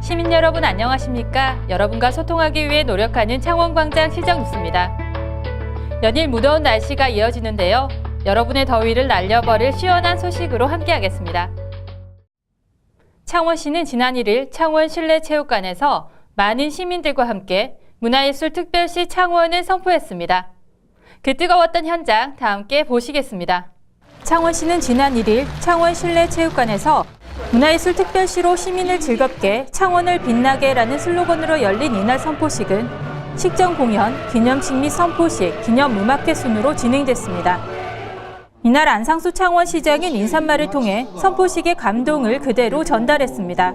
시민 여러분 안녕하십니까? 여러분과 소통하기 위해 노력하는 창원광장 시정뉴스입니다. 연일 무더운 날씨가 이어지는데요. 여러분의 더위를 날려버릴 시원한 소식으로 함께하겠습니다. 창원시는 지난 1일 창원 실내체육관에서 많은 시민들과 함께 문화예술특별시 창원을 선포했습니다. 그 뜨거웠던 현장 다 함께 보시겠습니다. 창원시는 지난 1일 창원 실내체육관에서 문화예술특별시로 시민을 즐겁게 창원을 빛나게라는 슬로건으로 열린 이날 선포식은 식전 공연, 기념식 및 선포식, 기념 음악회 순으로 진행됐습니다. 이날 안상수 창원시장은 인사말을 통해 선포식의 감동을 그대로 전달했습니다.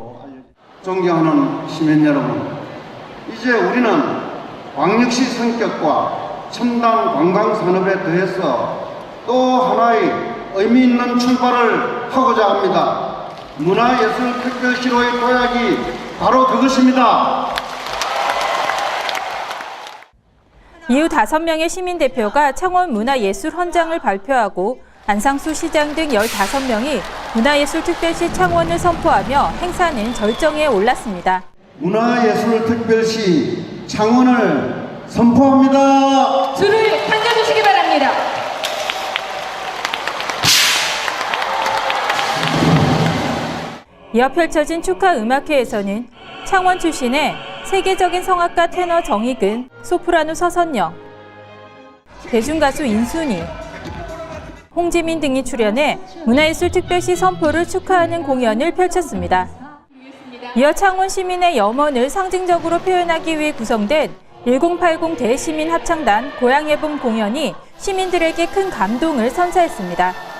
존경하는 시민 여러분, 이제 우리는 광역시 성격과 첨단 관광산업에 더해서 또 하나의 의미 있는 출발을 하고자 합니다. 문화예술특별시로의 도약이 바로 그것입니다. 이후 5명의 시민대표가 창원 문화예술 헌장을 발표하고 안상수 시장 등 15명이 문화예술특별시 창원을 선포하며 행사는 절정에 올랐습니다. 문화예술특별시 창원을 선포합니다. 줄을 당겨주시기 바랍니다. 이어 펼쳐진 축하 음악회에서는 창원 출신의 세계적인 성악가 테너 정익은, 소프라노 서선영, 대중가수 인순이, 홍지민 등이 출연해 문화예술특별시 선포를 축하하는 공연을 펼쳤습니다. 이어 창원 시민의 염원을 상징적으로 표현하기 위해 구성된 1080 대시민 합창단 고향의 봄 공연이 시민들에게 큰 감동을 선사했습니다.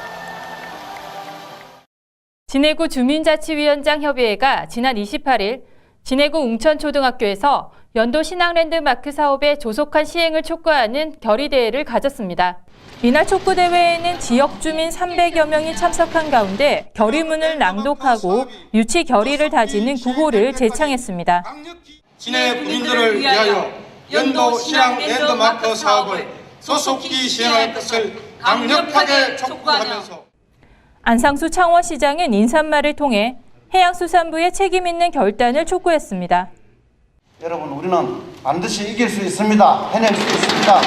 진해구 주민자치위원장 협의회가 지난 28일 진해구 웅천초등학교에서 연도 신앙랜드마크 사업의 조속한 시행을 촉구하는 결의대회를 가졌습니다. 이날 촉구대회에는 지역 주민 300여 명이 참석한 가운데 결의문을 낭독하고 유치 결의를 다지는 구호를 제창했습니다. 진해 군민들을 위하여 연도 신앙랜드마크 사업을 소속히 시행할 것을 강력하게 촉구하면서 안상수 창원시장은 인사말을 통해 해양수산부의 책임 있는 결단을 촉구했습니다. 여러분, 우리는 반드시 이길 수 있습니다. 해낼 수 있습니다.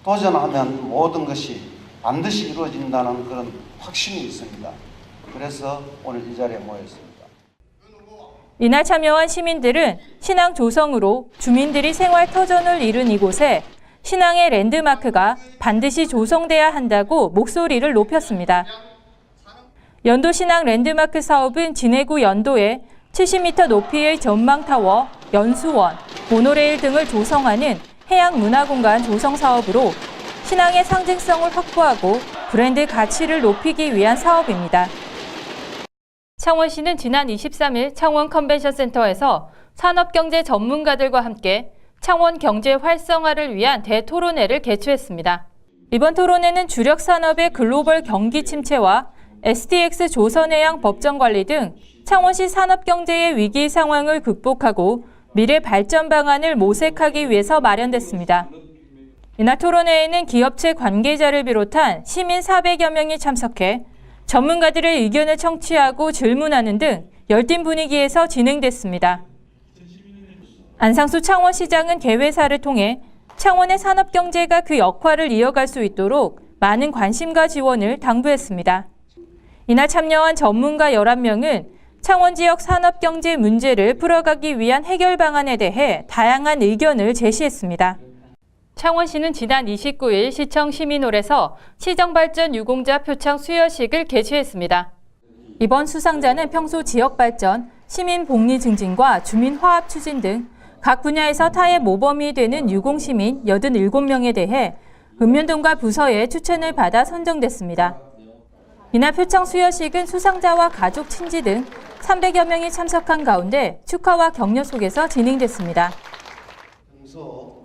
도전하면 모든 것이 반드시 이루어진다는 그런 확신이 있습니다. 그래서 오늘 이 자리에 모였습니다. 이날 참여한 시민들은 신앙 조성으로 주민들이 생활 터전을 이룬 이곳에 신앙의 랜드마크가 반드시 조성돼야 한다고 목소리를 높였습니다. 연도 신앙 랜드마크 사업은 진해구 연도에 70m 높이의 전망타워, 연수원, 모노레일 등을 조성하는 해양문화공간 조성 사업으로 신앙의 상징성을 확보하고 브랜드 가치를 높이기 위한 사업입니다. 창원시는 지난 23일 창원 컨벤션센터에서 산업경제 전문가들과 함께 창원 경제 활성화를 위한 대토론회를 개최했습니다. 이번 토론회는 주력 산업의 글로벌 경기 침체와 STX 조선해양 법정 관리 등 창원시 산업경제의 위기 상황을 극복하고 미래 발전 방안을 모색하기 위해서 마련됐습니다. 이날 토론회에는 기업체 관계자를 비롯한 시민 400여 명이 참석해 전문가들의 의견을 청취하고 질문하는 등 열띤 분위기에서 진행됐습니다. 안상수 창원시장은 개회사를 통해 창원의 산업경제가 그 역할을 이어갈 수 있도록 많은 관심과 지원을 당부했습니다. 이날 참여한 전문가 11명은 창원 지역 산업경제 문제를 풀어가기 위한 해결 방안에 대해 다양한 의견을 제시했습니다. 창원시는 지난 29일 시청 시민홀에서 시정발전 유공자 표창 수여식을 개최했습니다. 이번 수상자는 평소 지역발전, 시민복리 증진과 주민화합 추진 등 각 분야에서 타의 모범이 되는 유공시민 87명에 대해 읍면동과 부서의 추천을 받아 선정됐습니다. 이날 표창 수여식은 수상자와 가족, 친지 등 300여 명이 참석한 가운데 축하와 격려 속에서 진행됐습니다.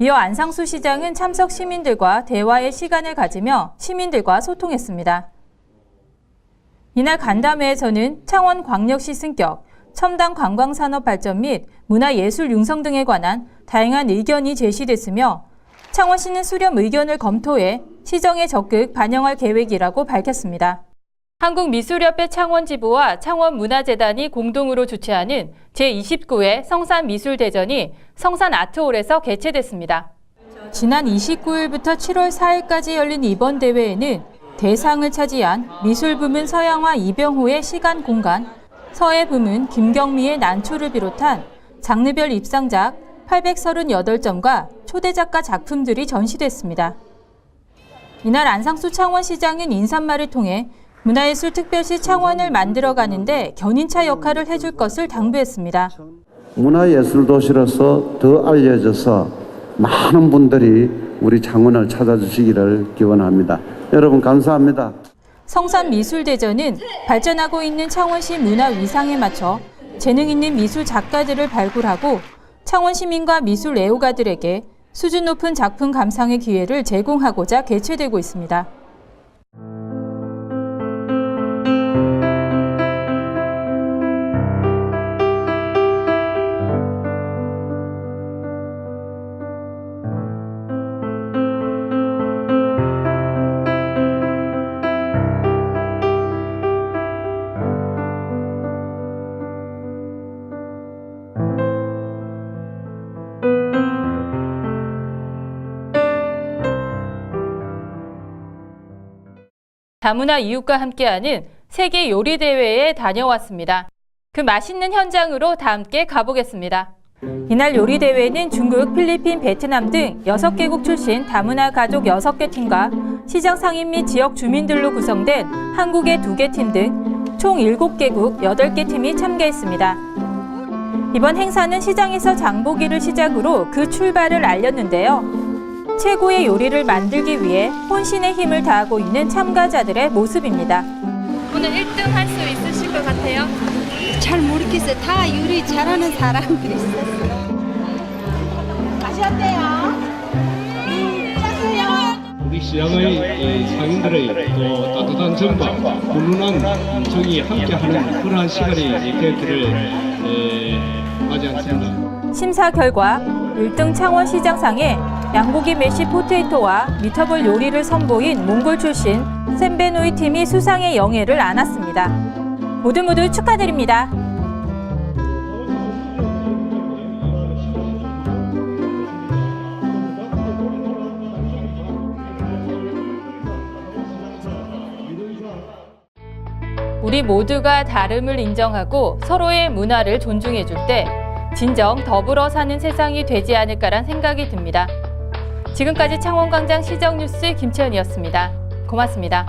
이어 안상수 시장은 참석 시민들과 대화의 시간을 가지며 시민들과 소통했습니다. 이날 간담회에서는 창원광역시 승격, 첨단 관광산업 발전 및 문화예술 융성 등에 관한 다양한 의견이 제시됐으며 창원시는 수렴 의견을 검토해 시정에 적극 반영할 계획이라고 밝혔습니다. 한국미술협회 창원지부와 창원문화재단이 공동으로 주최하는 제29회 성산미술대전이 성산아트홀에서 개최됐습니다. 지난 29일부터 7월 4일까지 열린 이번 대회에는 대상을 차지한 미술부문 서양화 이병호의 시간 공간, 서예 부문 김경미의 난초를 비롯한 장르별 입상작 838점과 초대작가 작품들이 전시됐습니다. 이날 안상수 창원시장은 인사말을 통해 문화예술특별시 창원을 만들어가는데 견인차 역할을 해줄 것을 당부했습니다. 문화예술도시로서 더 알려져서 많은 분들이 우리 창원을 찾아주시기를 기원합니다. 여러분 감사합니다. 성산미술대전은 발전하고 있는 창원시 문화 위상에 맞춰 재능 있는 미술 작가들을 발굴하고 창원 시민과 미술 애호가들에게 수준 높은 작품 감상의 기회를 제공하고자 개최되고 있습니다. 다문화 이웃과 함께하는 세계 요리 대회에 다녀왔습니다. 그 맛있는 현장으로 다 함께 가보겠습니다. 이날 요리 대회는 중국, 필리핀, 베트남 등 6개국 출신 다문화 가족 6개 팀과 시장 상인 및 지역 주민들로 구성된 한국의 2개 팀 등 총 7개국 8개 팀이 참가했습니다. 이번 행사는 시장에서 장보기를 시작으로 그 출발을 알렸는데요. 최고의 요리를 만들기 위해 혼신의 힘을 다하고 있는 참가자들의 모습입니다. 오늘 1등 할 수 있으실 것 같아요? 잘 모르겠어요. 다 요리 잘하는 사람들이 있었어요. 맛이 어때요? 짰어요? 우리 시장의 상인들의 또 따뜻한 정과 훈훈한 정이 함께하는 그러한 시간이 되기를 맞지 않습니다. 심사 결과 1등 창원시장상에 양고기 메시 포테이토와 미터볼 요리를 선보인 몽골 출신 샘베노이 팀이 수상의 영예를 안았습니다. 모두 축하드립니다. 우리 모두가 다름을 인정하고 서로의 문화를 존중해줄 때 진정 더불어 사는 세상이 되지 않을까란 생각이 듭니다. 지금까지 창원광장 시정뉴스 김채연이었습니다. 고맙습니다.